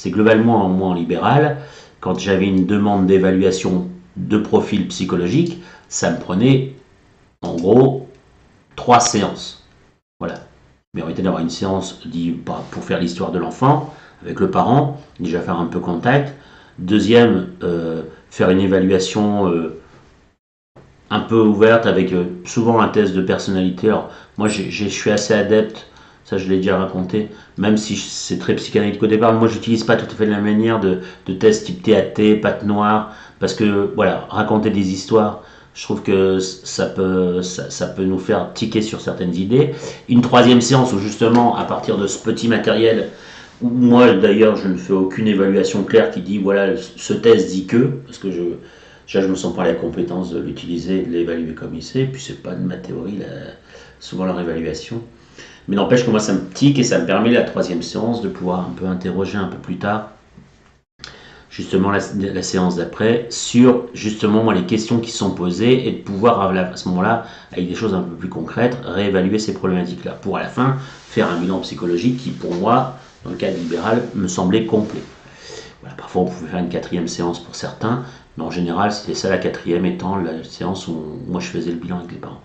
c'est globalement, moi en libéral, quand j'avais une demande d'évaluation de profil psychologique, ça me prenait en gros 3 séances. Voilà. Il méritait d'avoir une séance pour faire l'histoire de l'enfant avec le parent, déjà faire un peu contact. Deuxième, faire une évaluation un peu ouverte avec souvent un test de personnalité. Alors, moi, je suis assez adepte, ça je l'ai déjà raconté, même si c'est très psychanalytique au départ. Moi, j'utilise pas tout à fait la manière de test type TAT, patte noire, parce que voilà, raconter des histoires, je trouve que ça peut nous faire tiquer sur certaines idées. Une troisième séance où justement, à partir de ce petit matériel, où moi d'ailleurs je ne fais aucune évaluation claire qui dit voilà, ce test dit que, parce que déjà je me sens pas la compétence de l'utiliser et de l'évaluer comme il sait, puis c'est pas de ma théorie, souvent leur évaluation. Mais n'empêche que moi ça me tique et ça me permet la troisième séance de pouvoir un peu interroger un peu plus tard justement la séance d'après sur justement moi, les questions qui sont posées et de pouvoir à ce moment-là, avec des choses un peu plus concrètes, réévaluer ces problématiques-là pour à la fin faire un bilan psychologique qui pour moi, dans le cadre libéral, me semblait complet. Voilà, parfois on pouvait faire une quatrième séance pour certains, mais en général c'était ça la quatrième étant la séance où moi je faisais le bilan avec les parents.